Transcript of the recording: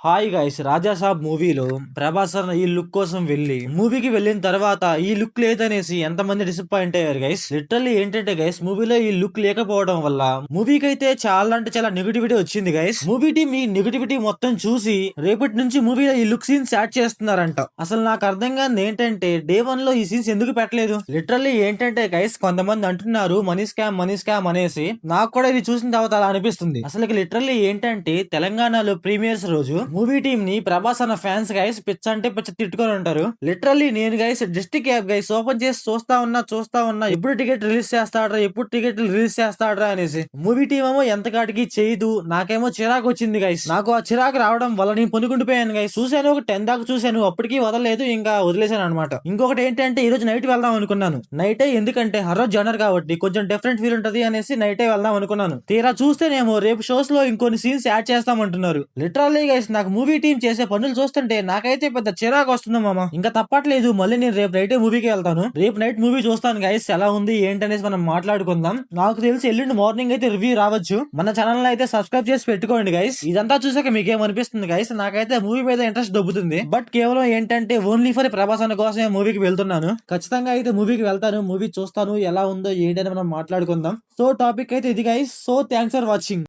Hi guys, Raja Saab మూవీలో ప్రభాస్ అన్న ఈ లుక్ కోసం మూవీకి వెళ్ళిన తర్వాత ఈ లుక్ లేదనేసి ఎంతమంది డిసప్పాయింట్ అయ్యారు గైస్. లిటరల్లీ ఏంటంటే గైస్, మూవీలో ఈ లుక్ లేకపోవడం వల్ల మూవీకి అయితే చాలా అంటే చాలా నెగటివిటీ వచ్చింది గైస్. మూవీ టీమ్ ఈ నెగటివిటీ మొత్తం చూసి రేపటి నుంచి మూవీలో ఈ లుక్ సీన్స్ యాడ్ చేస్తున్నారంట. అసలు నాకు అర్థం కాదు ఏంటంటే డే 1 లో ఈ సీన్స్ ఎందుకు పెట్టలేదు. లిటరల్లీ ఏంటంటే గైస్, కొంతమంది అంటున్నారు మనీ స్కామ్ అనేసి. నాకు కూడా ఇది చూసిన తర్వాత అలా అనిపిస్తుంది. అసలు లిటరల్లీ ఏంటంటే తెలంగాణలో ప్రీమియర్స్ రోజు మూవీ టీమ్ ని ప్రభాస్ అన్న ఫ్యాన్స్ గైస్ పిచ్చ అంటే పిచ్చ తిట్టుకొని ఉంటారు. లిటరల్లీ నేను guys district app guys open చేసి చూస్తా ఉన్నా ఎప్పుడు టికెట్ రిలీజ్ చేస్తాడ్రా అనేసి. మూవీ టీమ్ ఏమో ఎంత కాటికి చేయదు. నాకేమో చిరాకు వచ్చింది గైస్. నాకు ఆ చిరాకు రావడం వల్ల నేను పొనుకుండిపోయాను గైస్. చూశాను, ఒక 10 దాకా చూశాను, అప్పటికి వదలలేదు, ఇంకా వదిలేశాను అనమాట. ఇంకొకటి ఏంటంటే ఈ రోజు నైట్ వెళ్దాం అనుకున్నాను. నైటే, ఎందుకంటే హర్రర్ జనర్ కాబట్టి కొంచెం డిఫరెంట్ ఫీల్ ఉంటది అనేసి నైటే వెళ్దాం అనుకున్నాను. తీరా చూస్తేనేమో రేపు షోస్ లో ఇంకొన్ని సీన్స్ యాడ్ చేస్తామంటున్నారు. లిటరల్లీ గైస్, నాకు మూవీ టీం చేసే పనులు చూస్తుంటే నాకైతే పెద్ద చిరాకు వస్తుంది మామ. ఇంకా తప్పట్లేదు, మళ్ళీ నేను రేపు నైట్ మూవీకి వెళ్తాను. రేపు నైట్ మూవీ చూస్తాను గైస్, ఎలా ఉంది ఏంటనేసి మనం మాట్లాడుకుందాం. నాకు తెలిసి ఎల్లుండి మార్నింగ్ అయితే రివ్యూ రావచ్చు. మన ఛానల్ అయితే సబ్స్క్రైబ్ చేసి పెట్టుకోండి గైస్. ఇదంతా చూసాక మీకేమనిపిస్తుంది గైస్? నాకైతే మూవీ మీద ఇంట్రెస్ట్ దొబ్బుతుంది. బట్ కేవలం ఏంటంటే ఓన్లీ ఫర్ ప్రభాస్ అన్న కోసమే మూవీకి వెళ్తున్నాను. ఖచ్చితంగా అయితే మూవీకి వెళ్తాను, మూవీ చూస్తాను, ఎలా ఉందో ఏంటని మనం మాట్లాడుకుందాం. సో టాపిక్ అయితే ఇది guys. So thanks for watching.